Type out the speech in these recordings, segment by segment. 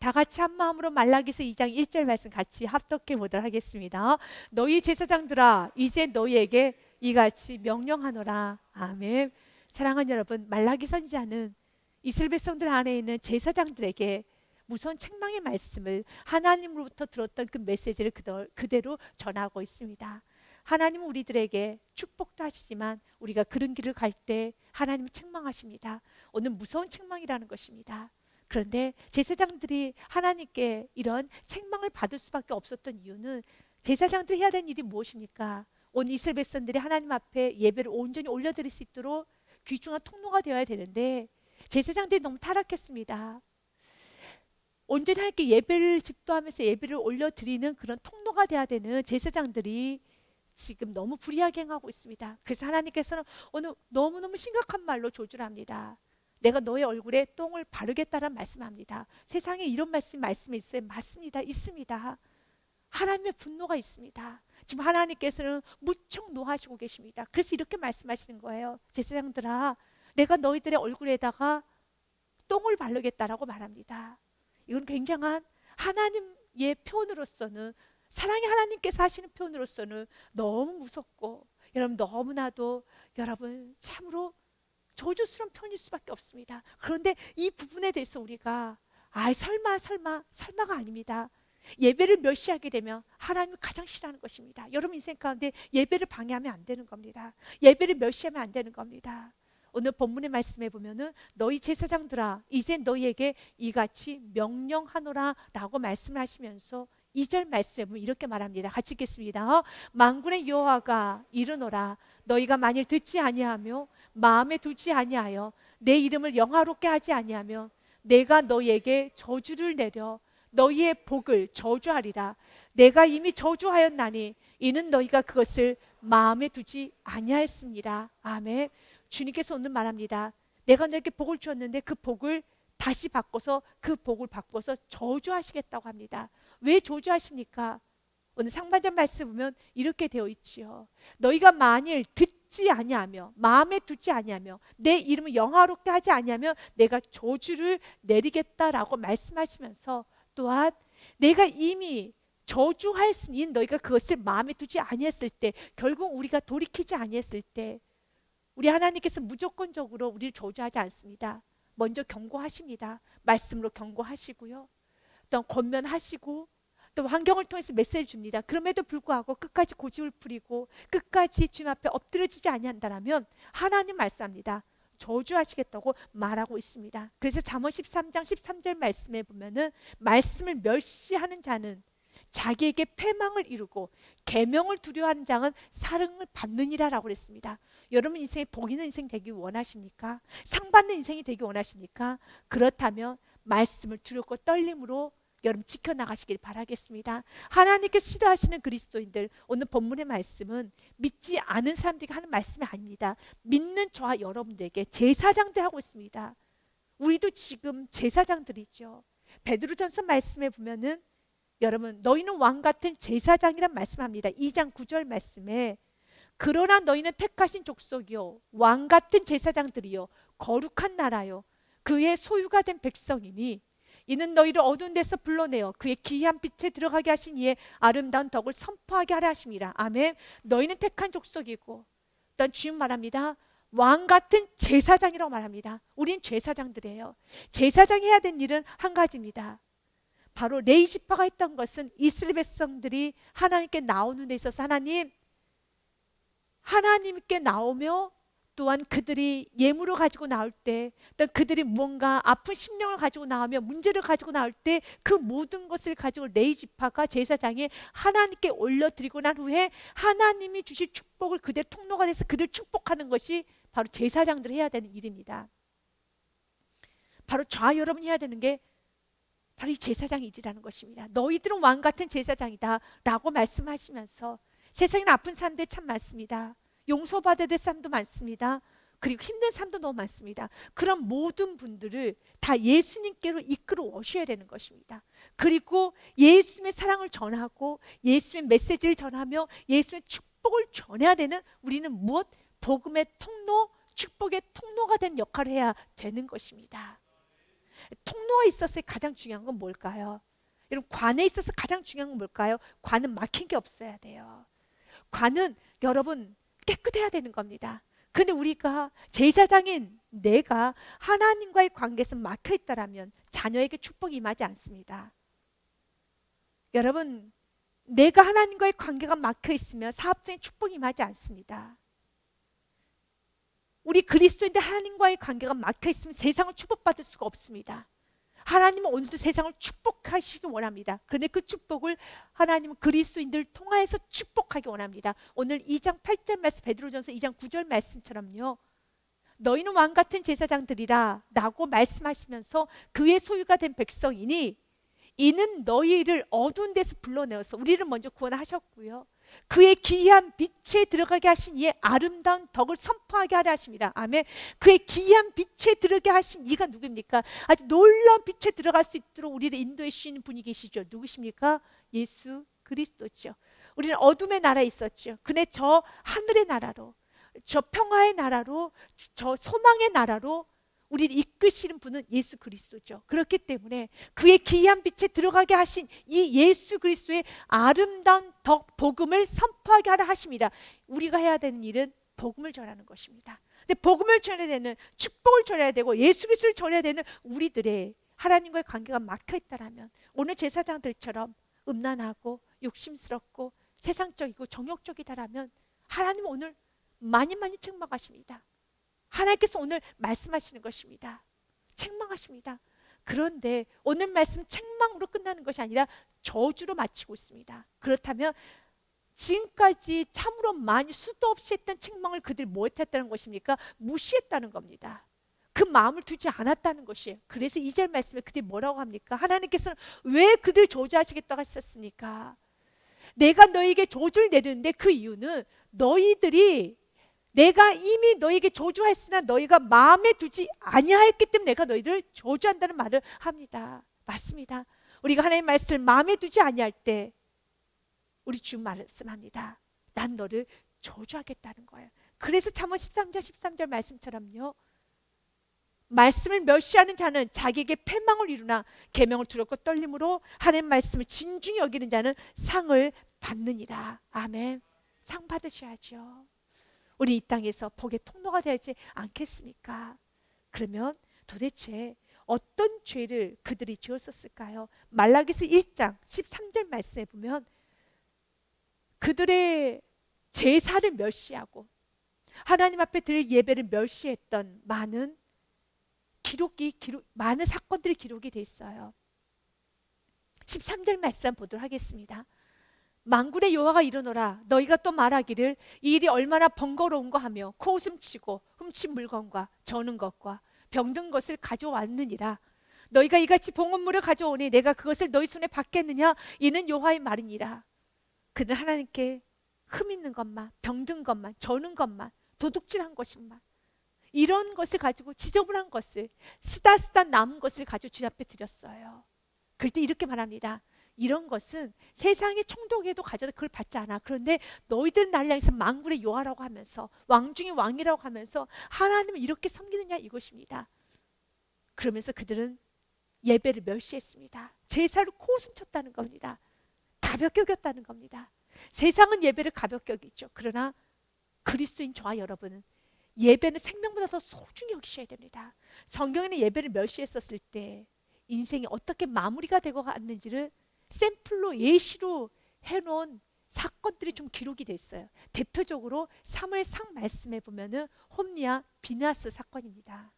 다 같이 한 마음으로 말라기서 2장 1절 말씀 같이 합독해 보도록 하겠습니다. 너희 제사장들아 이제 너희에게 이같이 명령하노라. 아멘. 사랑하는 여러분, 말라기 선지자는 이스라엘 백성들 안에 있는 제사장들에게 무서운 책망의 말씀을 하나님으로부터 들었던 그 메시지를 그대로 전하고 있습니다. 하나님은 우리들에게 축복도 하시지만 우리가 그런 길을 갈 때 하나님은 책망하십니다. 오늘 무서운 책망이라는 것입니다. 그런데 제사장들이 하나님께 이런 책망을 받을 수밖에 없었던 이유는 제사장들이 해야 되는 일이 무엇입니까? 온 이스라엘 백성들이 하나님 앞에 예배를 온전히 올려드릴 수 있도록 귀중한 통로가 되어야 되는데 제사장들이 너무 타락했습니다. 온전히 하나님께 예배를 집도하면서 예배를 올려드리는 그런 통로가 되어야 되는 제사장들이 지금 너무 불의하게 행하고 있습니다. 그래서 하나님께서는 오늘 너무너무 심각한 말로 조절합니다. 내가 너의 얼굴에 똥을 바르겠다는 말씀합니다. 세상에 이런 말씀이 있어요? 맞습니다. 있습니다. 하나님의 분노가 있습니다. 지금 하나님께서는 무척 노하시고 계십니다. 그래서 이렇게 말씀하시는 거예요. 제사장들아, 내가 너희들의 얼굴에다가 똥을 바르겠다라고 말합니다. 이건 굉장한 하나님의 표현으로서는, 사랑의 하나님께서 하시는 표현으로서는 너무 무섭고, 여러분 너무나도 여러분 참으로 저주스러운 표현일 수밖에 없습니다. 그런데 이 부분에 대해서 우리가 설마가 아닙니다. 예배를 멸시하게 되면 하나님이 가장 싫어하는 것입니다. 여러분 인생 가운데 예배를 방해하면 안 되는 겁니다. 예배를 멸시하면 안 되는 겁니다. 오늘 본문의 말씀에 보면은 너희 제사장들아 이제 너희에게 이같이 명령하노라 라고 말씀을 하시면서 2절 말씀에 보면 이렇게 말합니다. 같이 읽겠습니다. 만군의 여호와가 이르노라 너희가 만일 듣지 아니하며 마음에 두지 아니하여 내 이름을 영화롭게 하지 아니하며 내가 너희에게 저주를 내려 너희의 복을 저주하리라. 내가 이미 저주하였나니 이는 너희가 그것을 마음에 두지 아니하였습니다. 아멘. 주님께서 오늘 말합니다. 내가 너에게 복을 주었는데 그 복을 다시 바꿔서 저주하시겠다고 합니다. 왜 저주하십니까? 오늘 상반절 말씀 보면 이렇게 되어 있지요. 너희가 만일 듣지 아니하며 마음에 두지 아니하며 내 이름을 영화롭게 하지 아니하며 내가 저주를 내리겠다라고 말씀하시면서 또한 내가 이미 저주하였으니 너희가 그것을 마음에 두지 아니했을 때, 결국 우리가 돌이키지 아니했을 때 우리 하나님께서 무조건적으로 우리를 저주하지 않습니다. 먼저 경고하십니다. 말씀으로 경고하시고요, 또 권면하시고 또 환경을 통해서 메시지를 줍니다. 그럼에도 불구하고 끝까지 고집을 부리고 끝까지 주님 앞에 엎드려지지 아니한다면 하나님 말씀합니다. 저주하시겠다고 말하고 있습니다. 그래서 잠언 13장 13절 말씀에 보면은 말씀을 멸시하는 자는 자기에게 패망을 이루고 계명을 두려워하는 자는 사랑을 받느니라 라고 그랬습니다. 여러분 인생에 복 있는 인생 되기 원하십니까? 상 받는 인생이 되기 원하십니까? 그렇다면 말씀을 두렵고 떨림으로 여러분 지켜나가시길 바라겠습니다. 하나님께 싫어하시는 그리스도인들, 오늘 본문의 말씀은 믿지 않은 사람들에게 하는 말씀이 아닙니다. 믿는 저와 여러분들에게 제사장들 하고 있습니다. 우리도 지금 제사장들이죠. 베드로전서 말씀에 보면은 여러분 너희는 왕같은 제사장이란 말씀합니다. 2장 9절 말씀에 그러나 너희는 택하신 족속이요 왕같은 제사장들이요 거룩한 나라요 그의 소유가 된 백성이니 이는 너희를 어두운 데서 불러내어 그의 기이한 빛에 들어가게 하신 이의 아름다운 덕을 선포하게 하려 하심이라. 아멘. 너희는 택한 족속이고 또한 주님 말합니다. 왕같은 제사장이라고 말합니다. 우린 제사장들이에요. 제사장이 해야 되는 일은 한 가지입니다. 바로 레위 지파가 했던 것은 이스라엘 백성들이 하나님께 나오는 데 있어서 하나님께 나오며 또한 그들이 예물을 가지고 나올 때, 또 그들이 뭔가 아픈 심령을 가지고 나오며 문제를 가지고 나올 때 그 모든 것을 가지고 레위 지파가 제사장이 하나님께 올려드리고 난 후에 하나님이 주실 축복을 그들 통로가 돼서 그들 축복하는 것이 바로 제사장들이 해야 되는 일입니다. 바로 저와 여러분이 해야 되는 게 바로 이 제사장의 일이라는 것입니다. 너희들은 왕같은 제사장이다 라고 말씀하시면서 세상에 아픈 사람들이 참 많습니다. 용서받아야 될 사람도 많습니다. 그리고 힘든 사람도 너무 많습니다. 그런 모든 분들을 다 예수님께로 이끌어 오셔야 되는 것입니다. 그리고 예수님의 사랑을 전하고 예수님의 메시지를 전하며 예수님의 축복을 전해야 되는 우리는 무엇? 복음의 통로, 축복의 통로가 되는 역할을 해야 되는 것입니다. 통로에 있어서 가장 중요한 건 뭘까요? 여러분, 관에 있어서 가장 중요한 건 뭘까요? 관은 막힌 게 없어야 돼요. 관은 여러분 깨끗해야 되는 겁니다. 그런데 우리가 제사장인 내가 하나님과의 관계에서 막혀 있다라면 자녀에게 축복이 임하지 않습니다. 여러분, 내가 하나님과의 관계가 막혀 있으면 사업적인 축복이 임하지 않습니다. 우리 그리스도인들 하나님과의 관계가 막혀 있으면 세상을 축복받을 수가 없습니다. 하나님은 오늘도 세상을 축복하시기 원합니다. 그런데 그 축복을 하나님은 그리스도인들 통하여서 축복하기 원합니다. 오늘 2장 8절 말씀, 베드로전서 2장 9절 말씀처럼요, 너희는 왕같은 제사장들이라 라고 말씀하시면서 그의 소유가 된 백성이니 이는 너희를 어두운 데서 불러내어서 우리를 먼저 구원하셨고요, 그의 기이한 빛에 들어가게 하신 이의 아름다운 덕을 선포하게 하려 하십니다. 아멘. 그의 기이한 빛에 들어가게 하신 이가 누구입니까? 아주 놀라운 빛에 들어갈 수 있도록 우리를 인도해 주시는 분이 계시죠. 누구십니까? 예수 그리스도죠. 우리는 어둠의 나라에 있었죠. 근데 저 하늘의 나라로, 저 평화의 나라로, 저 소망의 나라로 우리를 이끄시는 분은 예수 그리스도죠. 그렇기 때문에 그의 기이한 빛에 들어가게 하신 이 예수 그리스도의 아름다운 덕, 복음을 선포하게 하라 하십니다. 우리가 해야 되는 일은 복음을 전하는 것입니다. 근데 복음을 전해야 되는, 축복을 전해야 되고 예수 그리스도를 전해야 되는 우리들의 하나님과의 관계가 막혀 있다라면 오늘 제사장들처럼 음란하고 욕심스럽고 세상적이고 정욕적이다라면 하나님은 오늘 많이 책망하십니다. 하나님께서 오늘 말씀하시는 것입니다. 책망하십니다. 그런데 오늘 말씀 책망으로 끝나는 것이 아니라 저주로 마치고 있습니다. 그렇다면 지금까지 참으로 많이 수도 없이 했던 책망을 그들이 못했다는 것입니까? 무시했다는 겁니다. 그 마음을 두지 않았다는 것이에요. 그래서 2절 말씀에 그들이 뭐라고 합니까? 하나님께서는 왜 그들을 저주하시겠다고 하셨습니까? 내가 너에게 저주를 내리는데 그 이유는 너희들이, 내가 이미 너에게 저주했으나 너희가 마음에 두지 아니하였기 때문에 내가 너희들을 저주한다는 말을 합니다. 맞습니다. 우리가 하나님의 말씀을 마음에 두지 아니할 때 우리 주 말씀합니다. 난 너를 저주하겠다는 거예요. 그래서 잠언 13절 말씀처럼요, 말씀을 멸시하는 자는 자기에게 패망을 이루나 계명을 두렵고 떨림으로 하나님의 말씀을 진중히 여기는 자는 상을 받느니라. 아멘. 상 받으셔야죠. 우리 이 땅에서 복의 통로가 되지 않겠습니까? 그러면 도대체 어떤 죄를 그들이 지었었을까요? 말라기서 1장 13절 말씀에 보면 그들의 제사를 멸시하고 하나님 앞에 드릴 예배를 멸시했던 많은 많은 사건들이 기록이 돼 있어요. 13절 말씀 보도록 하겠습니다. 만군의 여호와가 이르노라, 너희가 또 말하기를 이 일이 얼마나 번거로운가 하며 코웃음치고 훔친 물건과 저는 것과 병든 것을 가져왔느니라. 너희가 이같이 봉헌물을 가져오니 내가 그것을 너희 손에 받겠느냐? 이는 여호와의 말이니라. 그는 하나님께 흠 있는 것만, 병든 것만, 저는 것만, 도둑질한 것만, 이런 것을 가지고 지저분한 것을, 쓰다 남은 것을 가지고 주님 앞에 드렸어요. 그럴 때 이렇게 말합니다. 이런 것은 세상의 총독에도 가져다 그걸 받지 않아. 그런데 너희들은 나를 향해서 만군의 여호와라고 하면서 왕 중에 왕이라고 하면서 하나님을 이렇게 섬기느냐, 이것입니다. 그러면서 그들은 예배를 멸시했습니다. 제사를 코웃음 쳤다는 겁니다. 가볍게 여겼다는 겁니다. 세상은 예배를 가볍게 여기죠. 그러나 그리스도인 저와 여러분은 예배는 생명보다 더 소중히 여기셔야 됩니다. 성경에는 예배를 멸시했었을 때 인생이 어떻게 마무리가 되고 갔는지를 샘플로 예시로 해놓은 사건들이 좀 기록이 돼 있어요. 대표적으로 사무엘상 말씀에 보면은 홈리와 비느하스 사건입니다.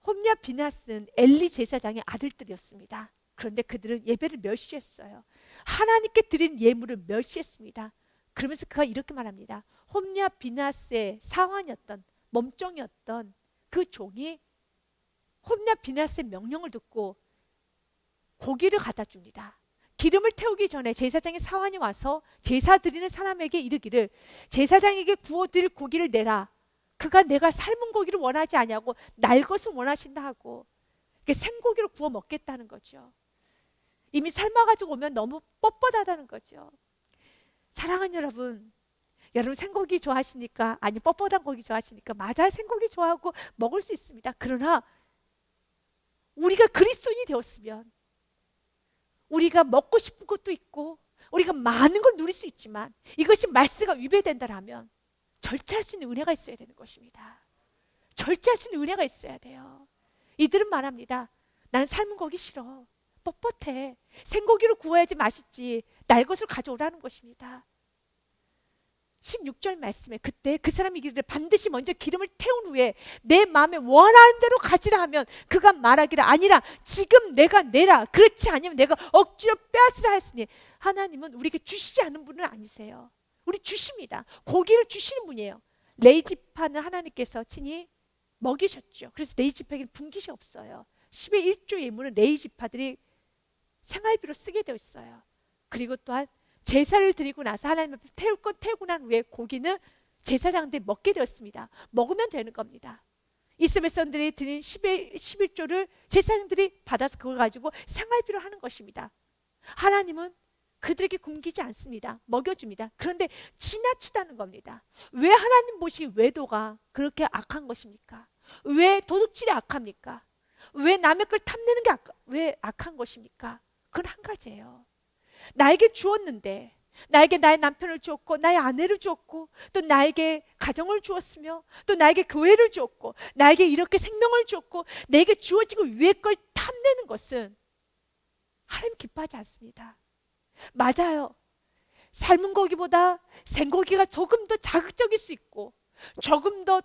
홈리와 비느하스는 엘리 제사장의 아들들이었습니다. 그런데 그들은 예배를 멸시했어요. 하나님께 드린 예물을 멸시했습니다. 그러면서 그가 이렇게 말합니다. 홈리와 비느하스의 사환이었던, 몸종이었던 그 종이 홈리와 비느하스의 명령을 듣고 고기를 갖다 줍니다. 기름을 태우기 전에 제사장의 사환이 와서 제사 드리는 사람에게 이르기를 제사장에게 구워드릴 고기를 내라. 그가 내가 삶은 고기를 원하지 아니하고 날 것을 원하신다 하고 생고기로 구워 먹겠다는 거죠. 이미 삶아가지고 오면 너무 뻣뻣하다는 거죠. 사랑하는 여러분, 여러분 생고기 좋아하시니까, 아니 뻣뻣한 고기 좋아하시니까 맞아요. 생고기 좋아하고 먹을 수 있습니다. 그러나 우리가 그리스도인이 되었으면 우리가 먹고 싶은 것도 있고 우리가 많은 걸 누릴 수 있지만 이것이 말씀과 위배된다라면 절제할 수 있는 은혜가 있어야 되는 것입니다. 절제할 수 있는 은혜가 있어야 돼요. 이들은 말합니다. 나는 삶은 고기 싫어. 뻣뻣해. 생고기로 구워야지 맛있지. 날 것을 가져오라는 것입니다. 16절 말씀에 그때 그 사람이 이르기를 반드시 먼저 기름을 태운 후에 내 마음에 원하는 대로 가지라 하면 그가 말하기를 아니라 지금 내가 내라. 그렇지 않으면 내가 억지로 빼앗으라 했으니 하나님은 우리에게 주시지 않은 분은 아니세요. 우리 주십니다. 고기를 주시는 분이에요. 레위지파는 하나님께서 친히 먹이셨죠. 그래서 레위지파에게는 분깃이 없어요. 10의 1조 예물은 레위지파들이 생활비로 쓰게 되어 있어요. 그리고 또한 제사를 드리고 나서 하나님 앞에 태우고 난 후에 고기는 제사장들이 먹게 되었습니다. 먹으면 되는 겁니다. 이스라엘 백성들이 드린 11조를 제사장들이 받아서 그걸 가지고 생활비로 하는 것입니다. 하나님은 그들에게 굶기지 않습니다. 먹여줍니다. 그런데 지나치다는 겁니다. 왜 하나님 보시기 외도가 그렇게 악한 것입니까? 왜 도둑질이 악합니까? 왜 남의 걸 탐내는 게 왜 악한 것입니까? 그건 한 가지예요. 나에게 주었는데, 나에게 나의 남편을 주었고 나의 아내를 주었고 또 나에게 가정을 주었으며 또 나에게 교회를 주었고 나에게 이렇게 생명을 주었고 내게 주어지고 위의 걸 탐내는 것은 하나님 기뻐하지 않습니다. 맞아요. 삶은 고기보다 생고기가 조금 더 자극적일 수 있고 조금 더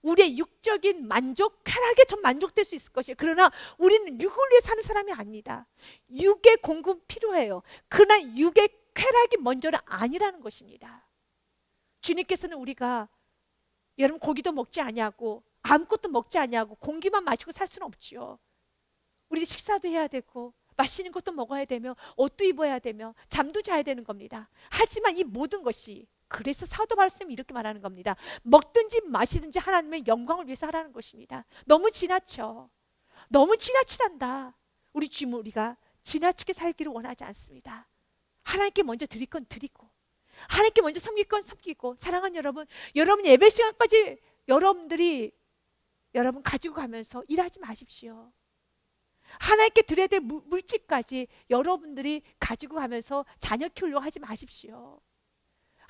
우리의 육적인 만족, 쾌락에 좀 만족될 수 있을 것이에요. 그러나 우리는 육을 위해 사는 사람이 아니다. 육의 공급은 필요해요. 그러나 육의 쾌락이 먼저는 아니라는 것입니다. 주님께서는 우리가 여러분 고기도 먹지 아니하고 아무것도 먹지 아니하고 공기만 마시고 살 수는 없지요. 우리 식사도 해야 되고 맛있는 것도 먹어야 되며 옷도 입어야 되며 잠도 자야 되는 겁니다. 하지만 이 모든 것이 그래서 사도 바울은 이렇게 말하는 겁니다. 먹든지 마시든지 하나님의 영광을 위해서 하라는 것입니다. 너무 지나쳐. 너무 지나치단다. 우리 주님 우리가 지나치게 살기를 원하지 않습니다. 하나님께 먼저 드릴 건 드리고 하나님께 먼저 섬길 건 섬기고 사랑하는 여러분, 여러분 예배 시간까지 여러분 가지고 가면서 일하지 마십시오. 하나님께 드려야 될 물질까지 여러분들이 가지고 가면서 자녀 키우려고 하지 마십시오.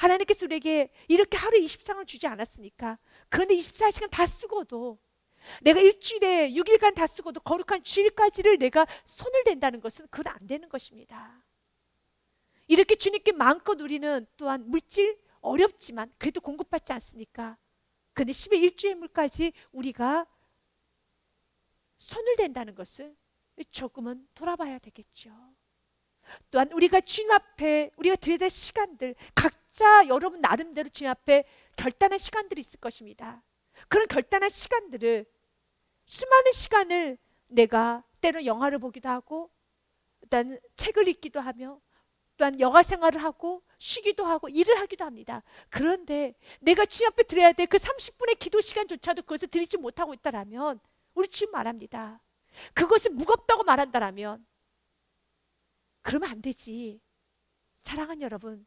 하나님께서 우리에게 이렇게 하루 24시간을 주지 않았습니까? 그런데 24시간 다 쓰고도 내가 일주일에 6일간 다 쓰고도 거룩한 주일까지를 내가 손을 댄다는 것은 그건 안 되는 것입니다. 이렇게 주님께 마음껏 누리는 또한 물질 어렵지만 그래도 공급받지 않습니까? 그런데 10의 1주일물까지 우리가 손을 댄다는 것은 조금은 돌아봐야 되겠죠. 또한 우리가 주님 앞에 우리가 드려야 될 시간들 각자 여러분 나름대로 주님 앞에 결단한 시간들이 있을 것입니다. 그런 결단한 시간들을 수많은 시간을 내가 때로는 영화를 보기도 하고 또한 책을 읽기도 하며 또한 여가 생활을 하고 쉬기도 하고 일을 하기도 합니다. 그런데 내가 주님 앞에 드려야 될 그 30분의 기도 시간조차도 그것을 드리지 못하고 있다라면 우리 주님 말합니다. 그것을 무겁다고 말한다라면 그러면 안 되지. 사랑하는 여러분,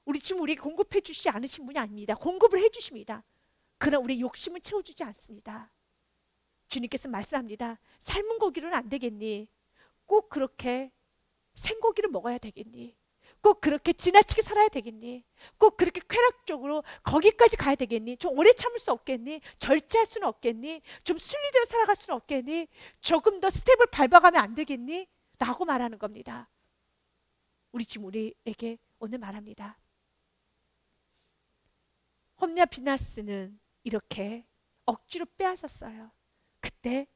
우리 지금 우리에게 공급해 주시지 않으신 분이 아닙니다. 공급을 해 주십니다. 그러나 우리의 욕심은 채워주지 않습니다. 주님께서 말씀합니다. 삶은 고기로는 안 되겠니? 꼭 그렇게 생고기를 먹어야 되겠니? 꼭 그렇게 지나치게 살아야 되겠니? 꼭 그렇게 쾌락적으로 거기까지 가야 되겠니? 좀 오래 참을 수 없겠니? 절제할 수는 없겠니? 좀 순리대로 살아갈 수는 없겠니? 조금 더 스텝을 밟아가면 안 되겠니? 라고 말하는 겁니다. 우리 지금 우리에게 오늘 말합니다. 홈리와 비나스는 이렇게 억지로 빼앗았어요. 그때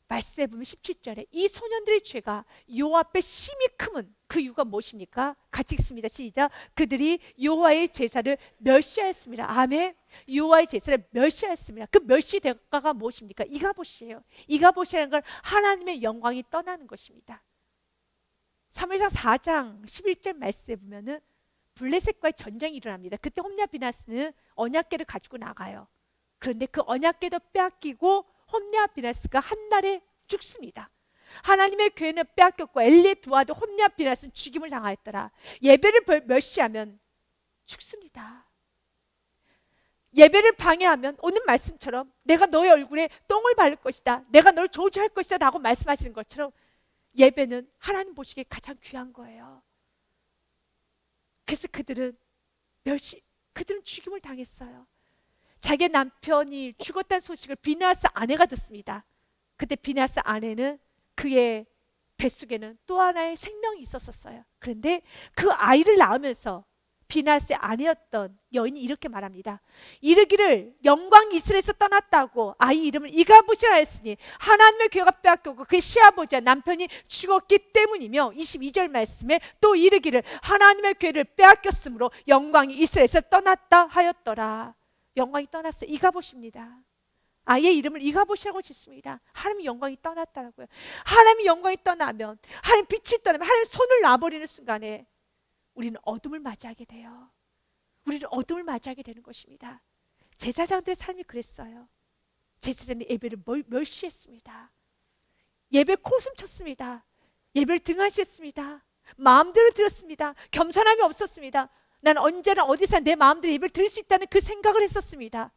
말씀해 보면 17절에 이 소년들의 죄가 여호와 앞에 심히 크면 그 이유가 무엇입니까? 같이 읽습니다. 시작. 그들이 여호와의 제사를 멸시하였습니다. 아멘. 여호와의 제사를 멸시하였습니다. 그 멸시 대가가 무엇입니까? 이가봇이에요. 이가봇이라는 건 하나님의 영광이 떠나는 것입니다. 사무엘상 4장 11절 말씀에 보면은 블레셋과의 전쟁이 일어납니다. 그때 홈리와 비나스는 언약궤를 가지고 나가요. 그런데 그 언약궤도 빼앗기고 홈리와 비나스가 한 날에 죽습니다. 하나님의 궤는 빼앗겼고 엘리의 두 아들 홈리와 비나스는 죽임을 당하였더라. 예배를 멸시하면 죽습니다. 예배를 방해하면 오늘 말씀처럼 내가 너의 얼굴에 똥을 바를 것이다, 내가 너를 저주할 것이다 라고 말씀하시는 것처럼 예배는 하나님 보시기에 가장 귀한 거예요. 그래서 그들은 죽임을 당했어요. 자기 남편이 죽었다는 소식을 비느하스 아내가 듣습니다. 그때 비느하스 아내는 그의 뱃속에는 또 하나의 생명이 있었어요. 그런데 그 아이를 낳으면서 비느하스의 아내였던 여인이 이렇게 말합니다. 이르기를 영광이 이스라엘에서 떠났다고 아이 이름을 이가봇이라 했으니 하나님의 교회가 빼앗겼고 그의 시아버지와 남편이 죽었기 때문이며, 22절 말씀에 또 이르기를 하나님의 교회를 빼앗겼으므로 영광이 이스라엘에서 떠났다 하였더라. 영광이 떠났어요. 이가봇입니다. 아이의 이름을 이가봇이라고 짓습니다. 하나님의 영광이 떠났다라고요. 하나님의 영광이 떠나면, 하나님 빛이 떠나면, 하나님의 손을 놔버리는 순간에 우리는 어둠을 맞이하게 돼요. 우리는 어둠을 맞이하게 되는 것입니다. 제사장들의 삶이 그랬어요. 제사장들이 예배를 멸시했습니다. 예배 코숨쳤습니다. 예배를 등한시했습니다. 마음대로 드렸습니다. 겸손함이 없었습니다. 난 언제나 어디서 내 마음대로 예배를 드릴 수 있다는 그 생각을 했었습니다.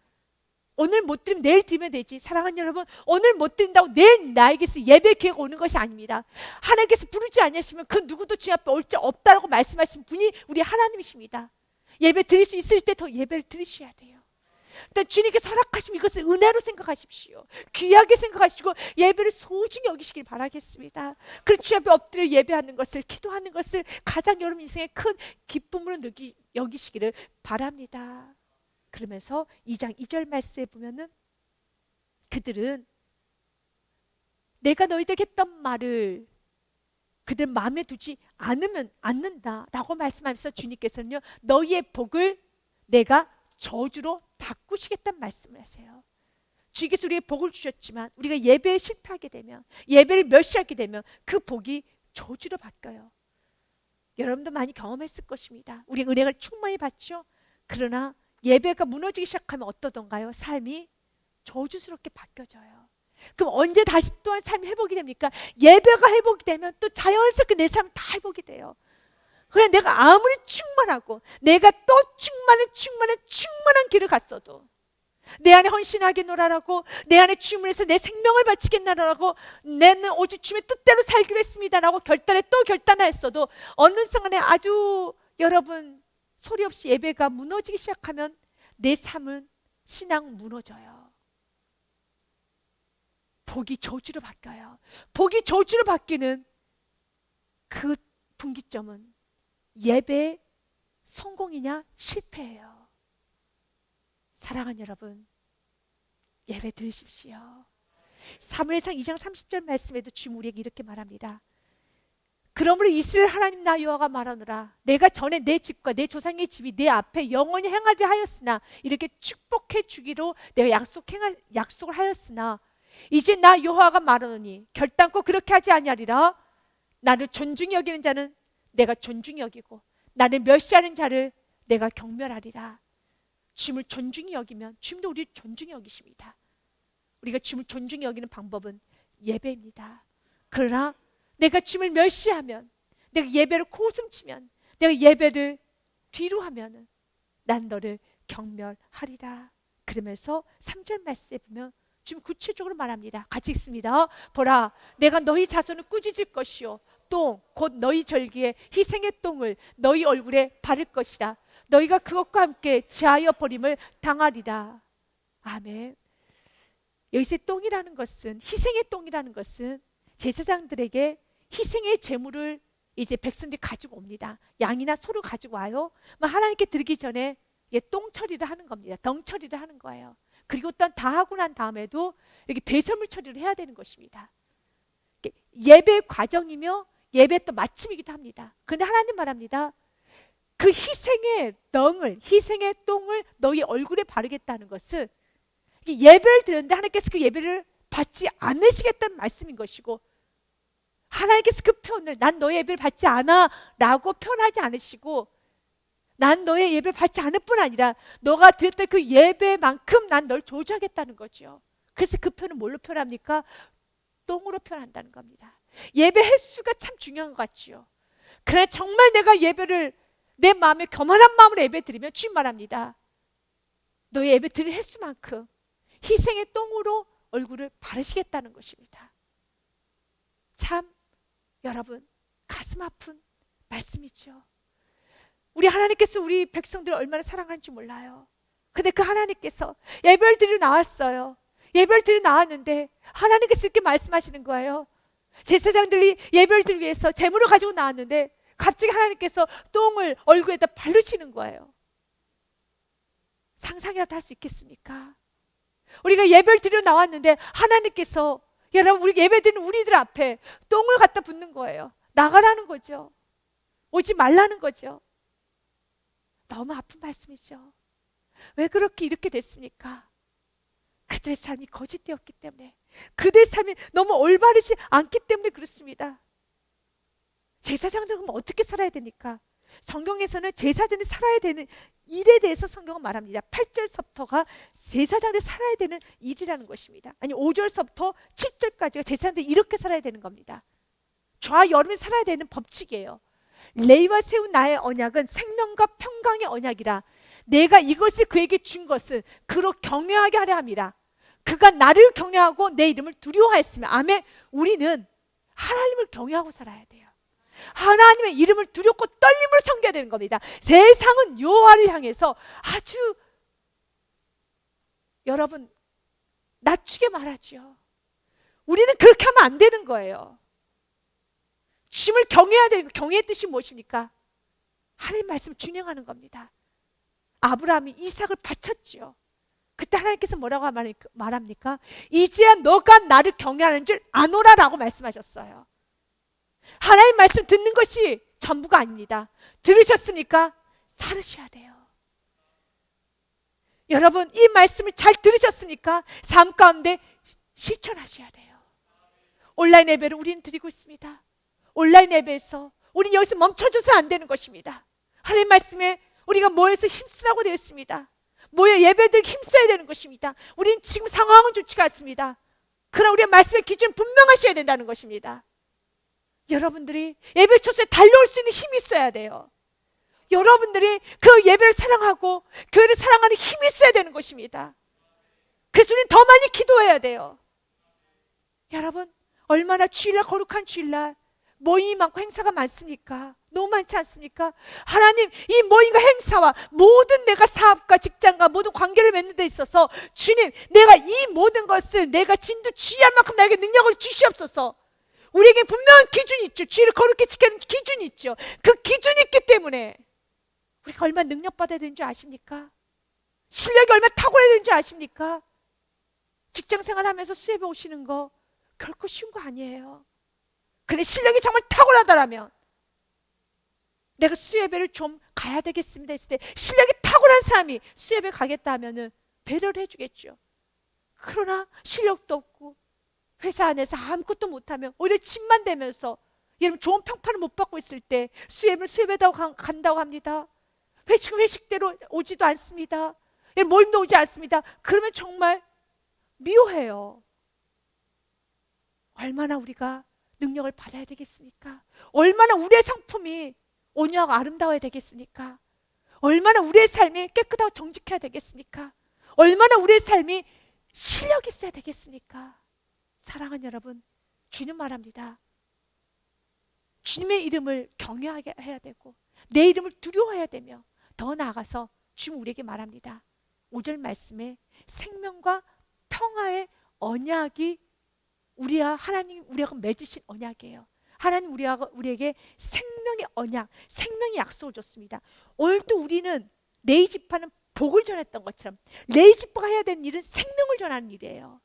오늘 못 드리면 내일 드리면 되지. 사랑하는 여러분, 오늘 못 드린다고 내일 나에게서 예배 기회가 오는 것이 아닙니다. 하나님께서 부르지 않으시면 그 누구도 주님 앞에 올 자 없다라고 말씀하신 분이 우리 하나님이십니다. 예배 드릴 수 있을 때 더 예배를 드리셔야 돼요. 일단 주님께서 허락하시면 이것을 은혜로 생각하십시오. 귀하게 생각하시고 예배를 소중히 여기시길 바라겠습니다. 그리고 주님 앞에 엎드려 예배하는 것을, 기도하는 것을 가장 여러분 인생의 큰 기쁨으로 여기시기를 바랍니다. 그러면서 2장 2절 말씀에 보면은 그들은 내가 너희들에게 했던 말을 그들 마음에 두지 않는다라고 말씀하면서 주님께서는요, 너희의 복을 내가 저주로 바꾸시겠다는 말씀을 하세요. 주님께서 우리에게 복을 주셨지만 우리가 예배에 실패하게 되면, 예배를 멸시하게 되면 그 복이 저주로 바뀌어요. 여러분도 많이 경험했을 것입니다. 우리 은혜를 충만히 받죠. 그러나 예배가 무너지기 시작하면 어떠던가요? 삶이 저주스럽게 바뀌어져요. 그럼 언제 다시 또한 삶이 회복이 됩니까? 예배가 회복이 되면 또 자연스럽게 내 삶은 다 회복이 돼요. 그래, 내가 아무리 충만하고 내가 또 충만한 길을 갔어도 내 안에 헌신하게 놀아라고, 내 안에 주님을 해서 내 생명을 바치겠나라고, 내는 오직 주님의 뜻대로 살기로 했습니다라고 결단했어도 어느 순간에 아주 여러분 소리 없이 예배가 무너지기 시작하면 내 삶은 신앙 무너져요. 복이 저주로 바뀌어요. 복이 저주로 바뀌는 그 분기점은 예배의 성공이냐 실패예요. 사랑하는 여러분, 예배 드리십시오. 사무엘상 2장 30절 말씀에도 주님 우리에게 이렇게 말합니다. 그러므로 이스라엘 하나님 나 여호와가 말하노라, 내가 전에 내 집과 내 조상의 집이 내 앞에 영원히 행하려 하였으나, 이렇게 축복해 주기로 내가 약속을 하였으나 이제 나 여호와가 말하노니 결단코 그렇게 하지 아니하리라. 나를 존중히 여기는 자는 내가 존중히 여기고 나를 멸시하는 자를 내가 경멸하리라. 주님을 존중히 여기면 주님도 우리를 존중히 여기십니다. 우리가 주님을 존중히 여기는 방법은 예배입니다. 그러나 내가 주님을 멸시하면, 내가 예배를 코웃음치면, 내가 예배를 뒤로 하면 난 너를 경멸하리라. 그러면서 3절 말씀에 보면 지금 구체적으로 말합니다. 같이 읽습니다. 보라, 내가 너희 자손을 꾸짖을 것이요 똥 곧 너희 절기에 희생의 똥을 너희 얼굴에 바를 것이라. 너희가 그것과 함께 제하여 버림을 당하리라. 아멘. 여기서 똥이라는 것은, 희생의 똥이라는 것은 제사장들에게 희생의 제물을 이제 백성들이 가지고 옵니다. 양이나 소를 가지고 와요. 하나님께 드리기 전에 똥 처리를 하는 겁니다. 덩 처리를 하는 거예요. 그리고 또 다 하고 난 다음에도 이렇게 배설물 처리를 해야 되는 것입니다. 예배 과정이며 예배 또 마침이기도 합니다. 그런데 하나님 말합니다. 그 희생의 똥을 너희 얼굴에 바르겠다는 것은 예배를 드렸는데 하나님께서 그 예배를 받지 않으시겠다는 말씀인 것이고, 하나님께서 그 표현을 난 너의 예배를 받지 않아 라고 표현하지 않으시고, 난 너의 예배를 받지 않을 뿐 아니라 너가 드렸던 그 예배만큼 난 널 저주하겠다는 거죠. 그래서 그 표현은 뭘로 표현합니까? 똥으로 표현한다는 겁니다. 예배 횟수가 참 중요한 것 같죠. 그러나 정말 내가 예배를 내 마음에 겸허한 마음으로 예배 드리면 주님 말합니다. 너희 예배 드릴 횟수만큼 희생의 똥으로 얼굴을 바르시겠다는 것입니다. 참 여러분 가슴 아픈 말씀이죠. 우리 하나님께서 우리 백성들을 얼마나 사랑하는지 몰라요. 근데 그 하나님께서 예배를 드리러 나왔어요. 예배를 드리러 나왔는데 하나님께서 이렇게 말씀하시는 거예요. 제사장들이 예배를 드리기 위해서 제물을 가지고 나왔는데 갑자기 하나님께서 똥을 얼굴에다 바르시는 거예요. 상상이라도 할 수 있겠습니까? 우리가 예배를 드리러 나왔는데 하나님께서 여러분 우리 예배 드리는 우리들 앞에 똥을 갖다 붓는 거예요. 나가라는 거죠. 오지 말라는 거죠. 너무 아픈 말씀이죠. 왜 그렇게 이렇게 됐습니까? 그들의 삶이 거짓되었기 때문에, 그들의 삶이 너무 올바르지 않기 때문에 그렇습니다. 제사장들은 그럼 어떻게 살아야 됩니까? 성경에서는 제사장이 살아야 되는 일에 대해서 성경은 말합니다. 8절서부터가 제사장들이 살아야 되는 일이라는 것입니다. 아니 5절서부터 7절까지가 제사장들이 이렇게 살아야 되는 겁니다. 좌여름에 살아야 되는 법칙이에요. 레위와 세운 나의 언약은 생명과 평강의 언약이라 내가 이것을 그에게 준 것은 그로 경외하게 하려 함이라. 그가 나를 경외하고 내 이름을 두려워하였으며. 아멘. 우리는 하나님을 경외하고 살아야 돼요. 하나님의 이름을 두렵고 떨림으로 섬겨야 되는 겁니다. 세상은 여호와를 향해서 아주 여러분 낮추게 말하죠. 우리는 그렇게 하면 안 되는 거예요. 주님을 경외해야 되는, 경외의 뜻이 무엇입니까? 하나님 말씀을 준행하는 겁니다. 아브라함이 이삭을 바쳤죠. 그때 하나님께서 뭐라고 말합니까? 이제야 너가 나를 경외하는 줄 아노라 라고 말씀하셨어요. 하나님 말씀 듣는 것이 전부가 아닙니다. 들으셨습니까? 살으셔야 돼요. 여러분 이 말씀을 잘 들으셨습니까? 삶 가운데 실천하셔야 돼요. 온라인 예배를 우리는 드리고 있습니다. 온라인 예배에서 우리는 여기서 멈춰줘서 안 되는 것입니다. 하나님 말씀에 우리가 모여서 힘쓰라고 되어 있습니다. 모여 예배들 힘써야 되는 것입니다. 우리는 지금 상황은 좋지가 않습니다. 그러나 우리의 말씀의 기준 분명하셔야 된다는 것입니다. 여러분들이 예배 초소에 달려올 수 있는 힘이 있어야 돼요. 여러분들이 그 예배를 사랑하고 교회를 사랑하는 힘이 있어야 되는 것입니다. 그래서 우리는 더 많이 기도해야 돼요. 여러분 얼마나 주일날 거룩한 주일날 모임이 많고 행사가 많습니까? 너무 많지 않습니까? 하나님 이 모임과 행사와 모든 내가 사업과 직장과 모든 관계를 맺는 데 있어서 주님 내가 이 모든 것을 내가 진두지휘할 만큼 나에게 능력을 주시옵소서. 우리에게 분명한 기준이 있죠. 주의를 거룩히 지키는 기준이 있죠. 그 기준이 있기 때문에 우리가 얼마나 능력받아야 되는 줄 아십니까? 실력이 얼마나 탁월해야 되는 줄 아십니까? 직장생활 하면서 수협에 오시는 거 결코 쉬운 거 아니에요. 근데 실력이 정말 탁월하다라면 내가 수예배를 좀 가야 되겠습니다 했을 때 실력이 탁월한 사람이 수예배 가겠다 하면은 배려를 해주겠죠. 그러나 실력도 없고 회사 안에서 아무것도 못하면 오히려 짐만 대면서 여러분 좋은 평판을 못 받고 있을 때 수예배다고 간다고 합니다. 회식은 회식대로 오지도 않습니다. 모임도 오지 않습니다. 그러면 정말 미워해요. 얼마나 우리가 능력을 받아야 되겠습니까? 얼마나 우리의 상품이 온유하고 아름다워야 되겠습니까? 얼마나 우리의 삶이 깨끗하고 정직해야 되겠습니까? 얼마나 우리의 삶이 실력이 있어야 되겠습니까? 사랑하는 여러분, 주님 말합니다. 주님의 이름을 경외하게 해야 되고 내 이름을 두려워해야 되며 더 나아가서 주님 우리에게 말합니다. 5절 말씀에 생명과 평화의 언약이 우리와 하나님 우리하고 맺으신 언약이에요. 하나님 우리에게 생명의 언약, 생명의 약속을 줬습니다. 오늘도 우리는 레위지파는 복을 전했던 것처럼 레위지파가 해야 되는 일은 생명을 전하는 일이에요.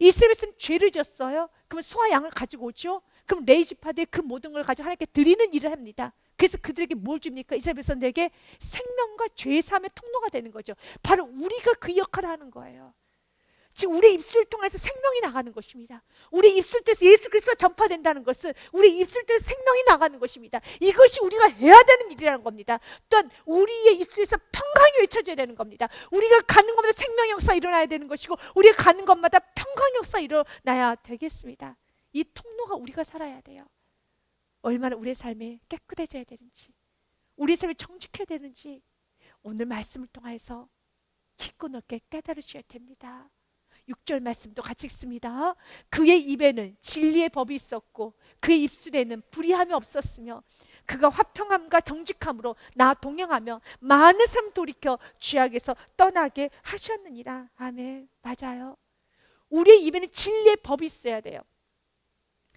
이스라엘은 죄를 졌어요. 그러면 소와 양을 가지고 오죠. 그럼 레위지파들이 그 모든 걸 가지고 하나님께 드리는 일을 합니다. 그래서 그들에게 뭘 줍니까? 이스라엘 백성들에게 생명과 죄 사함의 통로가 되는 거죠. 바로 우리가 그 역할을 하는 거예요. 지금 우리 입술을 통해서 생명이 나가는 것입니다. 우리 입술 통해서 예수 그리스도가 전파된다는 것은 우리 입술 통해서 생명이 나가는 것입니다. 이것이 우리가 해야 되는 일이라는 겁니다. 또한 우리의 입술에서 평강이 외쳐져야 되는 겁니다. 우리가 가는 것마다 생명의 역사가 일어나야 되는 것이고 우리가 가는 것마다 평강의 역사가 일어나야 되겠습니다. 이 통로가 우리가 살아야 돼요. 얼마나 우리의 삶이 깨끗해져야 되는지, 우리의 삶이 정직해야 되는지 오늘 말씀을 통해서 깊고 넓게 깨달으셔야 됩니다. 6절 말씀도 같이 읽습니다. 그의 입에는 진리의 법이 있었고 그의 입술에는 불의함이 없었으며 그가 화평함과 정직함으로 나 동행하며 많은 사람 돌이켜 죄악에서 떠나게 하셨느니라. 아멘. 맞아요. 우리의 입에는 진리의 법이 있어야 돼요.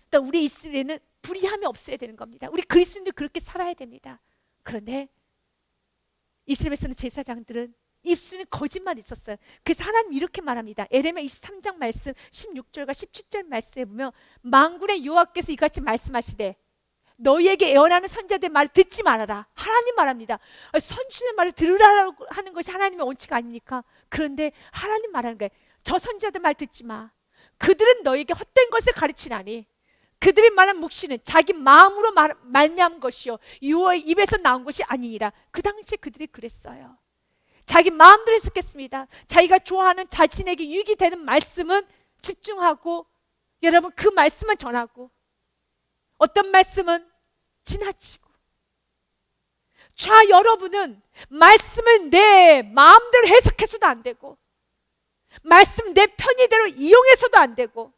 일단 우리의 입술에는 불의함이 없어야 되는 겁니다. 우리 그리스도인들 그렇게 살아야 됩니다. 그런데 이스라엘에서는 제사장들은 입술은 거짓말이 있었어요. 그래서 하나님 이렇게 말합니다. 에레미야 23장 말씀 16절과 17절 말씀에 보면 만군의 여호와께서 이같이 말씀하시되 너희에게 예언하는 선지자들의 말을 듣지 말아라. 하나님 말합니다. 선지자의 말을 들으라고 하는 것이 하나님의 원칙 아닙니까? 그런데 하나님 말하는 거예요. 저 선지자들 말 듣지 마. 그들은 너희에게 헛된 것을 가르치나니 그들이 말한 묵시는 자기 마음으로 말미암은 것이요 여호와의 입에서 나온 것이 아니니라. 그 당시에 그들이 그랬어요. 자기 마음대로 해석했습니다. 자기가 좋아하는 자신에게 유익이 되는 말씀은 집중하고 여러분 그 말씀만 전하고 어떤 말씀은 지나치고 여러분은 말씀을 내 마음대로 해석해서도 안 되고 말씀 내 편의대로 이용해서도 안 되고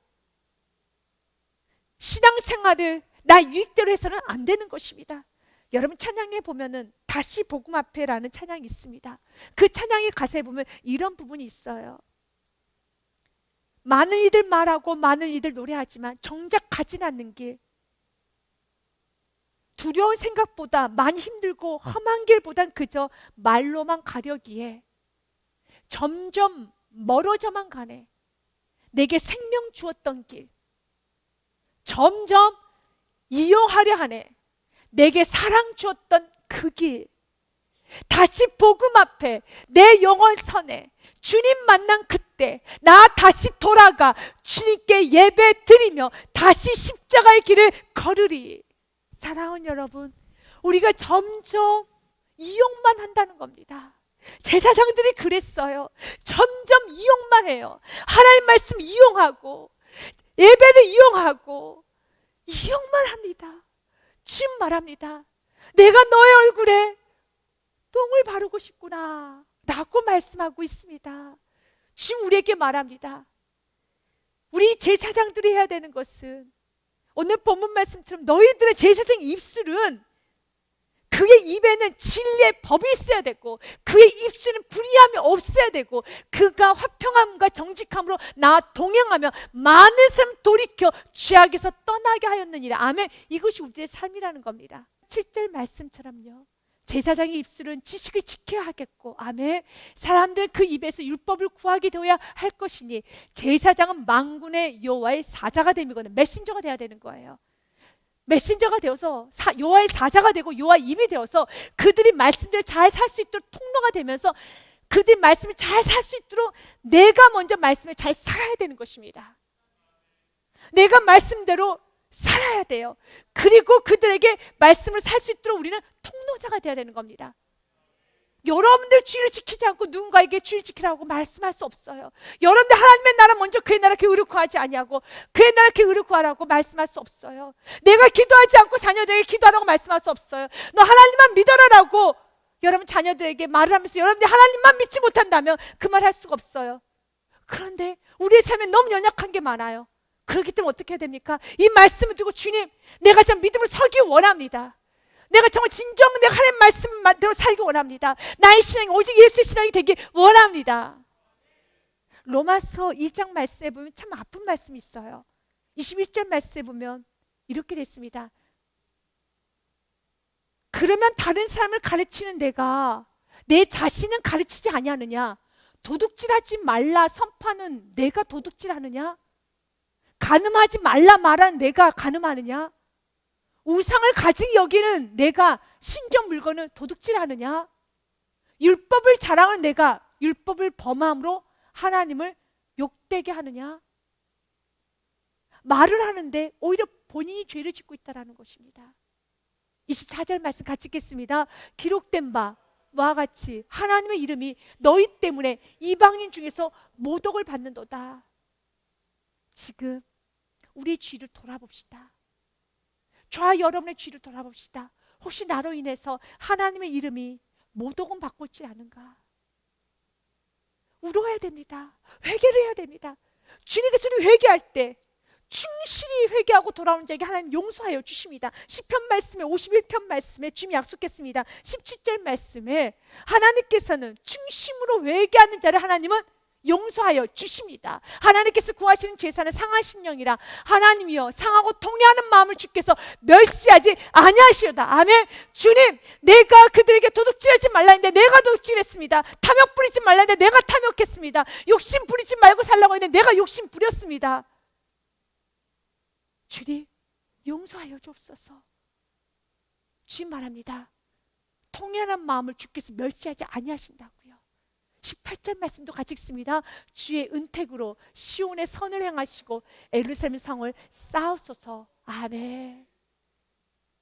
신앙생활을 나 유익대로 해서는 안 되는 것입니다. 여러분 찬양에 보면은 다시 복음 앞에라는 찬양이 있습니다. 그 찬양의 가사에 보면 이런 부분이 있어요. 많은 이들 말하고 많은 이들 노래하지만 정작 가진 않는 길, 두려운 생각보다 많이 힘들고 험한 길보단 그저 말로만 가려기에 점점 멀어져만 가네. 내게 생명 주었던 길 점점 이용하려 하네. 내게 사랑 주었던 그 길 다시 복음 앞에 내 영혼 선에 주님 만난 그때 나 다시 돌아가 주님께 예배 드리며 다시 십자가의 길을 걸으리. 사랑하는 여러분, 우리가 점점 이용만 한다는 겁니다. 제사장들이 그랬어요. 점점 이용만 해요. 하나님 말씀 이용하고 예배를 이용하고 이용만 합니다. 주님 말합니다. 내가 너의 얼굴에 똥을 바르고 싶구나 라고 말씀하고 있습니다. 주님 우리에게 말합니다. 우리 제사장들이 해야 되는 것은 오늘 본문 말씀처럼 너희들의 제사장 입술은 그의 입에는 진리의 법이 있어야 되고 그의 입술은 불의함이 없어야 되고 그가 화평함과 정직함으로 나 동행하며 많은 사람 돌이켜 죄악에서 떠나게 하였느니라. 아멘. 이것이 우리의 삶이라는 겁니다. 7절 말씀처럼요. 제사장의 입술은 지식을 지켜야 하겠고 아멘. 사람들은 그 입에서 율법을 구하게 되어야 할 것이니 제사장은 만군의 여호와의 사자가 됨이거든. 메신저가 돼야 되는 거예요. 메신저가 되어서 여호와의 사자가 되고 여호와의 입이 되어서 그들이 말씀대로 잘 살 수 있도록 통로가 되면서 그들이 말씀을 잘 살 수 있도록 내가 먼저 말씀을 잘 살아야 되는 것입니다. 내가 말씀대로 살아야 돼요. 그리고 그들에게 말씀을 살 수 있도록 우리는 통로자가 되어야 되는 겁니다. 여러분들 주의를 지키지 않고 누군가에게 주의를 지키라고 말씀할 수 없어요. 여러분들 하나님의 나라 먼저 그의 나라 그 의를 구하지 아니하고 그의 나라 그 의를 구하라고 말씀할 수 없어요. 내가 기도하지 않고 자녀들에게 기도하라고 말씀할 수 없어요. 너 하나님만 믿어라라고 여러분 자녀들에게 말을 하면서 여러분들이 하나님만 믿지 못한다면 그 말 할 수가 없어요. 그런데 우리의 삶에 너무 연약한 게 많아요. 그렇기 때문에 어떻게 해야 됩니까? 이 말씀을 두고 주님 내가 참 믿음을 서기 원합니다. 내가 정말 진정 내가 하나님 말씀대로 살기 원합니다. 나의 신앙이 오직 예수의 신앙이 되기 원합니다. 로마서 2장 말씀에 보면 참 아픈 말씀이 있어요. 21절 말씀에 보면 이렇게 됐습니다. 그러면 다른 사람을 가르치는 내가 내 자신은 가르치지 아니하느냐? 도둑질하지 말라 선포하는 내가 도둑질하느냐? 간음하지 말라 말하는 내가 간음하느냐? 우상을 가지고 여기는 내가 신전 물건을 도둑질하느냐? 율법을 자랑하는 내가 율법을 범함으로 하나님을 욕되게 하느냐? 말을 하는데 오히려 본인이 죄를 짓고 있다는 것입니다. 24절 말씀 같이 읽겠습니다. 기록된 바와 같이 하나님의 이름이 너희 때문에 이방인 중에서 모독을 받는도다. 지금 우리의 죄를 돌아봅시다. 저와 여러분의 죄를 돌아봅시다. 혹시 나로 인해서 하나님의 이름이 모독은 받고 있지 않은가? 울어야 됩니다. 회개를 해야 됩니다. 주님께서 우리 회개할 때 충실히 회개하고 돌아오는 자에게 하나님 용서하여 주십니다. 시편 말씀에 51편 말씀에 주님이 약속했습니다. 17절 말씀에 하나님께서는 중심으로 회개하는 자를 하나님은 용서하여 주십니다. 하나님께서 구하시는 제사는 상한 심령이라 하나님이여 상하고 통회하는 마음을 주께서 멸시하지 아니하시려다. 아멘. 주님, 내가 그들에게 도둑질하지 말라 했는데 내가 도둑질했습니다. 탐욕 부리지 말라 했는데 내가 탐욕했습니다. 욕심 부리지 말고 살라고 했는데 내가 욕심 부렸습니다. 주님, 용서하여 주옵소서. 주님 말합니다. 통회하는 마음을 주께서 멸시하지 아니하신다고요. 18절 말씀도 같이 읽습니다. 주의 은택으로 시온의 선을 행하시고 예루살렘 성을 쌓으소서. 아멘.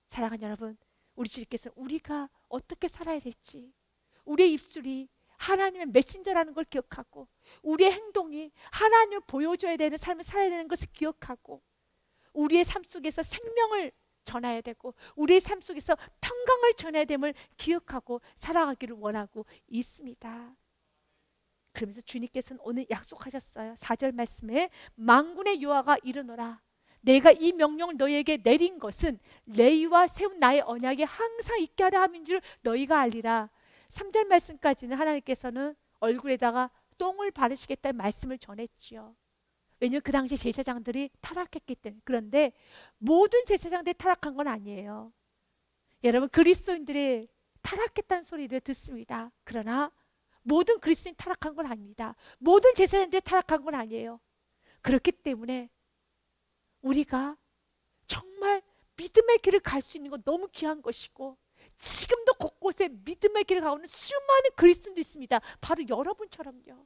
사랑하는 여러분, 우리 주님께서 우리가 어떻게 살아야 될지, 우리의 입술이 하나님의 메신저라는 걸 기억하고 우리의 행동이 하나님을 보여줘야 되는 삶을 살아야 되는 것을 기억하고 우리의 삶 속에서 생명을 전해야 되고 우리의 삶 속에서 평강을 전해야 됨을 기억하고 살아가기를 원하고 있습니다. 그러면서 주님께서는 오늘 약속하셨어요. 4절 말씀에 만군의 여호와가 이르노라 내가 이 명령을 너희에게 내린 것은 레위와 세운 나의 언약에 항상 있게 하려 함인 줄 너희가 알리라. 3절 말씀까지는 하나님께서는 얼굴에다가 똥을 바르시겠다는 말씀을 전했지요. 왜냐하면 그 당시 제사장들이 타락했기 때문에. 그런데 모든 제사장들이 타락한 건 아니에요. 여러분, 그리스도인들이 타락했다는 소리를 듣습니다. 그러나 모든 그리스도인 타락한 건 아닙니다. 모든 제사장들이 타락한 건 아니에요. 그렇기 때문에 우리가 정말 믿음의 길을 갈 수 있는 건 너무 귀한 것이고 지금도 곳곳에 믿음의 길을 가고 있는 수많은 그리스도인도 있습니다. 바로 여러분처럼요.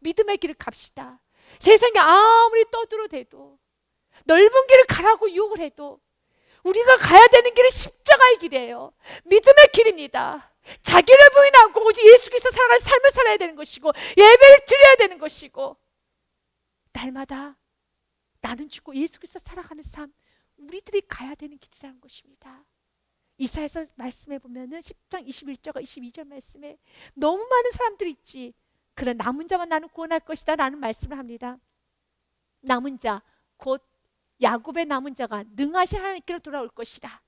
믿음의 길을 갑시다. 세상에 아무리 떠들어대도 넓은 길을 가라고 유혹을 해도 우리가 가야 되는 길은 십자가의 길이에요. 믿음의 길입니다. 자기를 부인하고 오직 예수 그리스도 살아가는 삶을 살아야 되는 것이고 예배를 드려야 되는 것이고 날마다 나는 죽고 예수 그리스도 살아가는 삶, 우리들이 가야 되는 길이라는 것입니다. 이사야서 말씀해 보면은 10장 21절과 22절 말씀에 너무 많은 사람들이 있지. 그런 남은 자만 나는 구원할 것이다 라는 말씀을 합니다. 남은 자, 곧 야곱의 남은 자가 능하신 하나님께로 돌아올 것이다.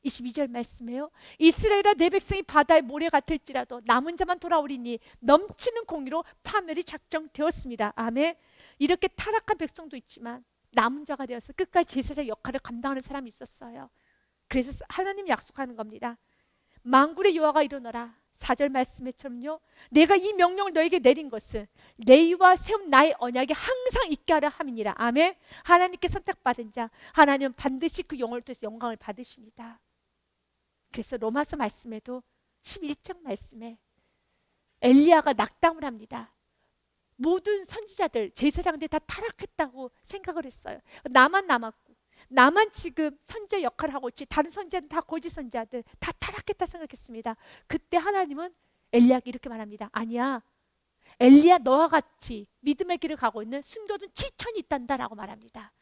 22절 말씀에요. 이스라엘아 내 백성이 바다의 모래 같을지라도 남은 자만 돌아오리니 넘치는 공의로 파멸이 작정되었습니다. 아멘. 이렇게 타락한 백성도 있지만 남은 자가 되어서 끝까지 제사장 역할을 감당하는 사람이 있었어요. 그래서 하나님이 약속하는 겁니다. 만군의 여호와가 이르노라. 4절 말씀에처럼요. 내가 이 명령을 너에게 내린 것은 레위와 세운 나의 언약에 항상 있게 하려 함이니라. 아멘. 하나님께 선택받은 자, 하나님은 반드시 그 영혼을 통해서 영광을 받으십니다. 그래서 로마서 말씀에도 11장 말씀에 엘리야가 낙담을 합니다. 모든 선지자들, 제사장들이 다 타락했다고 생각을 했어요. 나만 남았고 나만 지금 선지자 역할을 하고 있지 다른 선지자는 다 거짓 선지자들 다 타락했다 생각했습니다. 그때 하나님은 엘리야에게 이렇게 말합니다. 아니야, 엘리야 너와 같이 믿음의 길을 가고 있는 순교든 7천이 있단다 라고 말합니다.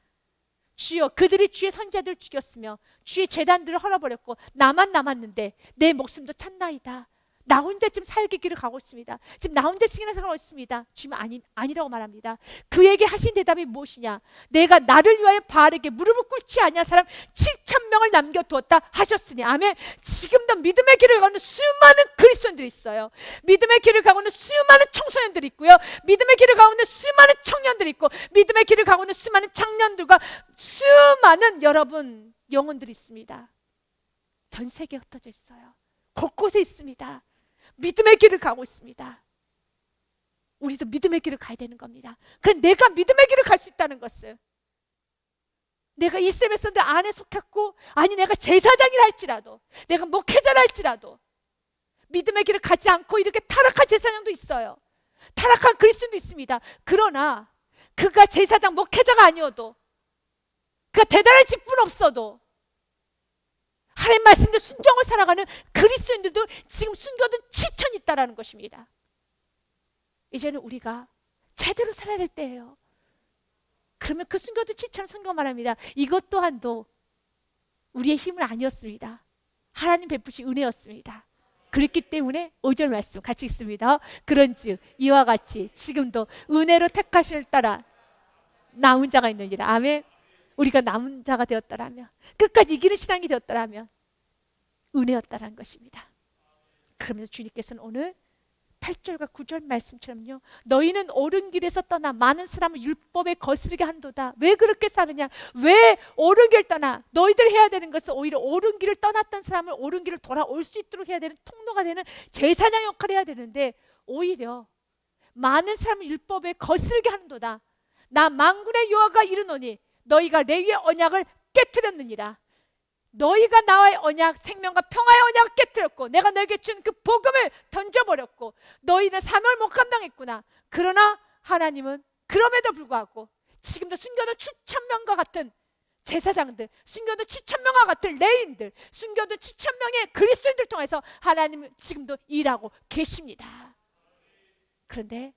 주여, 그들이 주의 선지자들을 죽였으며 주의 제단들을 헐어버렸고 나만 남았는데 내 목숨도 찼나이다. 나 혼자 지금 사역의 길을 가고 있습니다. 지금 나 혼자 시기나 살아가고 있습니다. 주님은 아니라고 말합니다. 그에게 하신 대답이 무엇이냐? 내가 나를 위하여 바알에게 무릎을 꿇지 아니한 사람 7,000명을 남겨두었다 하셨으니. 아멘. 지금도 믿음의 길을 가는 수많은 그리스도인들이 있어요. 믿음의 길을 가고 있는 수많은 청소년들이 있고요. 믿음의 길을 가고 있는 수많은 청년들이 있고 믿음의 길을 가고 있는 수많은 청년들과 수많은 여러분 영혼들이 있습니다. 전 세계에 흩어져 있어요. 곳곳에 있습니다. 믿음의 길을 가고 있습니다. 우리도 믿음의 길을 가야 되는 겁니다. 그럼 내가 믿음의 길을 갈 수 있다는 것을, 내가 이세메선들 안에 속했고 아니 내가 제사장이라 할지라도 내가 목회자라 할지라도 믿음의 길을 가지 않고 이렇게 타락한 제사장도 있어요. 타락한 그리스도인도 있습니다. 그러나 그가 제사장 목회자가 아니어도 그가 대단한 직분 없어도 하나님 말씀대로 순종을 살아가는 그리스도인들도 지금 순교든 7천 있다라는 것입니다. 이제는 우리가 제대로 살아야 될 때예요. 그러면 그 순교든 7천 순교 말합니다. 이것 또한도 우리의 힘은 아니었습니다. 하나님 베푸신 은혜였습니다. 그랬기 때문에 5절 말씀 같이 읽습니다. 그런즉 이와 같이 지금도 은혜로 택하심을 따라 남은 자가 있느니라. 아멘. 우리가 남은 자가 되었다라면, 끝까지 이기는 신앙이 되었다라면 은혜였다라는 것입니다. 그러면서 주님께서는 오늘 8절과 9절 말씀처럼요, 너희는 옳은 길에서 떠나 많은 사람을 율법에 거스르게 한도다. 왜 그렇게 사느냐? 왜 옳은 길 떠나? 너희들 해야 되는 것은 오히려 옳은 길을 떠났던 사람을 옳은 길을 돌아올 수 있도록 해야 되는, 통로가 되는 제사장 역할을 해야 되는데, 오히려 많은 사람을 율법에 거스르게 하는도다. 나 만군의 여호와가 이르노니 너희가 레위의 언약을 깨트렸느니라. 너희가 나와의 언약, 생명과 평화의 언약을 깨뜨렸고 내가 너에게 준 그 복음을 던져버렸고 너희는 사명을 못 감당했구나. 그러나 하나님은 그럼에도 불구하고 지금도 순교도 7,000명과 같은 제사장들, 순교도 7,000명과 같은 레위인들, 순교도 7,000명의 그리스도인들 통해서 하나님은 지금도 일하고 계십니다. 그런데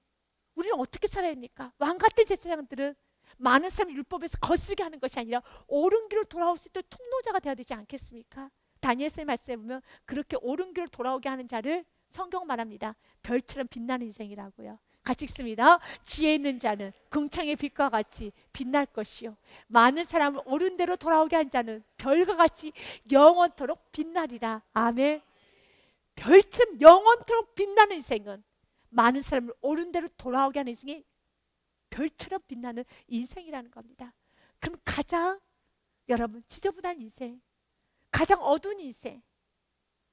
우리는 어떻게 살아야 합니까? 왕같은 제사장들은 많은 사람이 율법에서 거슬게 하는 것이 아니라 옳은 길로 돌아올 수 있도록 통로자가 되어야 되지 않겠습니까? 다니엘서의 말씀에 보면 그렇게 옳은 길로 돌아오게 하는 자를 성경 말합니다. 별처럼 빛나는 인생이라고요. 같이 읽습니다. 지혜 있는 자는 궁창의 빛과 같이 빛날 것이요 많은 사람을 옳은 대로 돌아오게 한 자는 별과 같이 영원토록 빛나리라. 아멘. 별처럼 영원토록 빛나는 인생은 많은 사람을 옳은 대로 돌아오게 하는 인생이 별처럼 빛나는 인생이라는 겁니다. 그럼 가장 여러분 지저분한 인생, 가장 어두운 인생,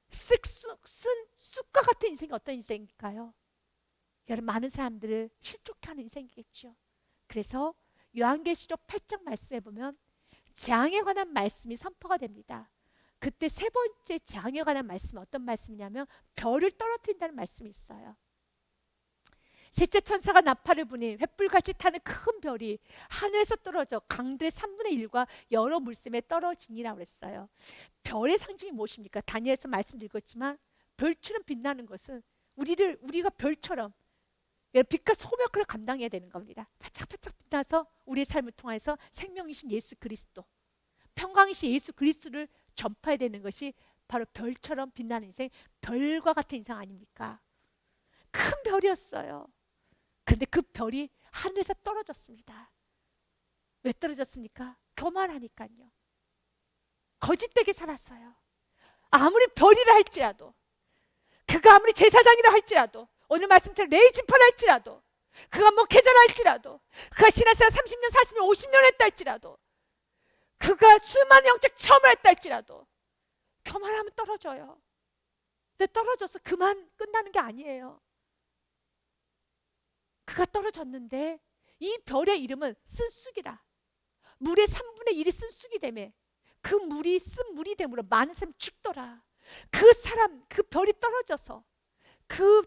쓴 쑥과 같은 인생이 어떤 인생일까요? 여러분 많은 사람들을 실족해 하는 인생이겠죠. 그래서 요한계시록 8장 말씀에 보면 재앙에 관한 말씀이 선포가 됩니다. 그때 세 번째 재앙에 관한 말씀은 어떤 말씀이냐면 별을 떨어뜨린다는 말씀이 있어요. 셋째 천사가 나팔을 부니 횃불같이 타는 큰 별이 하늘에서 떨어져 강들의 3분의 1과 여러 물샘에 떨어지니라고 했어요. 별의 상징이 무엇입니까? 다니엘서 말씀 읽었지만 별처럼 빛나는 것은 우리가 별처럼 빛과 소금 역할을 감당해야 되는 겁니다. 반짝반짝 빛나서 우리의 삶을 통해서 생명이신 예수 그리스도, 평강이신 예수 그리스도를 전파해야 되는 것이 바로 별처럼 빛나는 인생, 별과 같은 인생 아닙니까? 큰 별이었어요. 그런데 그 별이 하늘에서 떨어졌습니다. 왜 떨어졌습니까? 교만하니까요. 거짓되게 살았어요. 아무리 별이라 할지라도, 그가 아무리 제사장이라 할지라도, 오늘 말씀처럼 레위지파라 할지라도, 그가 목회자라 할지라도, 그가 신앙생활 30년, 40년, 50년 했다 할지라도, 그가 수많은 영적 체험을 했다 할지라도 교만하면 떨어져요. 근데 떨어져서 그만 끝나는 게 아니에요. 그가 떨어졌는데 이 별의 이름은 쓴쑥이라. 물의 3분의 1이 쓴쑥이 되매 그 물이 쓴 물이 되므로 많은 사람이 죽더라. 그 별이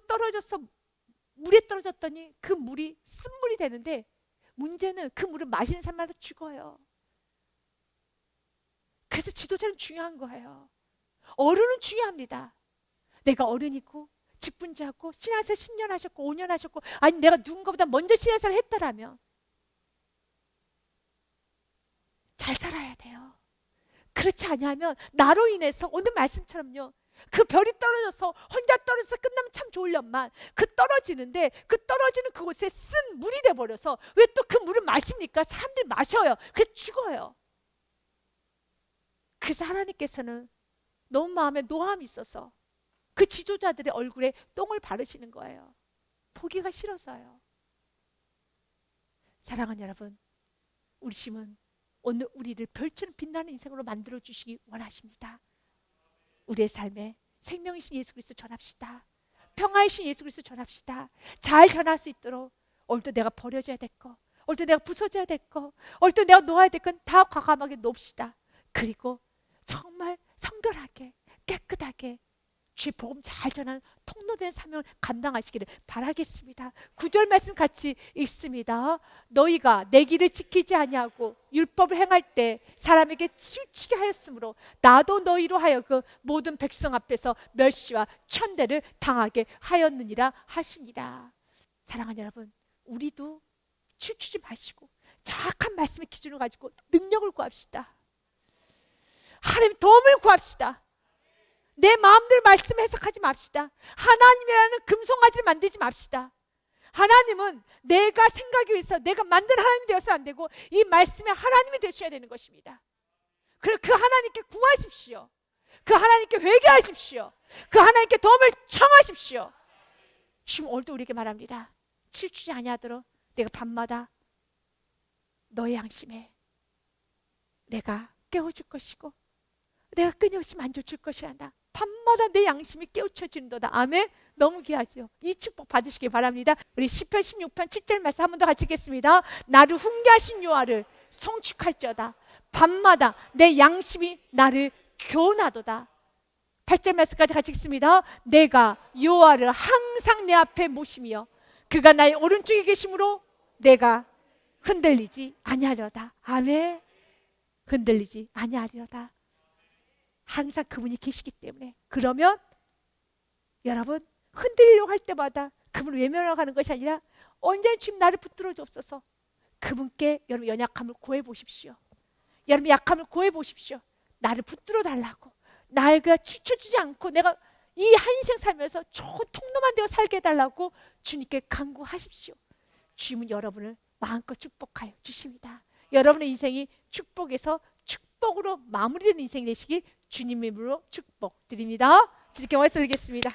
떨어져서 물에 떨어졌더니 그 물이 쓴물이 되는데 문제는 그 물을 마시는 사람마다 죽어요. 그래서 지도자는 중요한 거예요. 어른은 중요합니다. 내가 어른이고 직분자고 신앙생활 10년 하셨고 5년 하셨고, 아니 내가 누군가보다 먼저 신앙생활을 했다라면 잘 살아야 돼요. 그렇지 않으면 나로 인해서 오늘 말씀처럼요, 그 별이 떨어져서 혼자 떨어져서 끝나면 참 좋으련만 그 떨어지는데 그 떨어지는 그곳에 쓴 물이 돼버려서 왜 또 그 물을 마십니까? 사람들이 마셔요. 그래서 죽어요. 그래서 하나님께서는 너무 마음에 노함이 있어서 그 지도자들의 얼굴에 똥을 바르시는 거예요. 보기가 싫어서요. 사랑하는 여러분, 우리 심은 오늘 우리를 별처럼 빛나는 인생으로 만들어 주시기 원하십니다. 우리의 삶에 생명이신 예수 그리스도 전합시다. 평화이신 예수 그리스도 전합시다. 잘 전할 수 있도록 오늘도 내가 버려져야 될 거, 오늘도 내가 부서져야 될 거, 오늘도 내가 놓아야 될 건 다 과감하게 놓읍시다. 그리고 정말 성결하게 깨끗하게 주의 복음 잘 전하는 통로된 사명을 감당하시기를 바라겠습니다. 9절 말씀 같이 읽습니다. 너희가 내 길을 지키지 아니하고 율법을 행할 때 사람에게 치우치게 하였으므로 나도 너희로 하여금 모든 백성 앞에서 멸시와 천대를 당하게 하였느니라 하시니라. 사랑하는 여러분, 우리도 치우치지 마시고 정확한 말씀의 기준을 가지고 능력을 구합시다. 하나님 도움을 구합시다. 내 마음대로 말씀 해석하지 맙시다. 하나님이라는 금송아지를 만들지 맙시다. 하나님은 내가 생각에 의해서 내가 만든 하나님이 되어서 안 되고 이 말씀의 하나님이 되셔야 되는 것입니다. 그리고 그 하나님께 구하십시오. 그 하나님께 회개하십시오. 그 하나님께 도움을 청하십시오. 지금 오늘도 우리에게 말합니다. 칠추지 아니하도록 내가 밤마다 너의 양심에 내가 깨워줄 것이고 내가 끊임없이 만져줄 것이란다. 밤마다 내 양심이 깨우쳐지는도다. 아멘. 너무 귀하죠. 이 축복 받으시기 바랍니다. 우리 시편 16편 7절 말씀 한 번 더 같이 읽겠습니다. 나를 훈계하신 여호와를 송축할지어다. 밤마다 내 양심이 나를 교훈하도다. 8절 말씀까지 같이 읽습니다. 내가 여호와를 항상 내 앞에 모시며 그가 나의 오른쪽에 계심으로 내가 흔들리지 아니하리로다. 아멘. 흔들리지 아니하리로다. 항상 그분이 계시기 때문에. 그러면 여러분 흔들리려고 할 때마다 그분을 외면하는 것이 아니라 언제나 주님 나를 붙들어 주옵소서. 그분께 여러분 연약함을 구해 보십시오. 여러분 약함을 구해 보십시오. 나를 붙들어 달라고. 나에게 치쳐지지 않고 내가 이 한 인생 살면서 좋은 통로만 되어 살게 해달라고 주님께 간구하십시오. 주님은 여러분을 마음껏 축복하여 주십니다. 여러분의 인생이 축복에서 축복으로 마무리되는 인생이 되시길 주님 이름으로 축복드립니다. 주님께 말씀 드리겠습니다.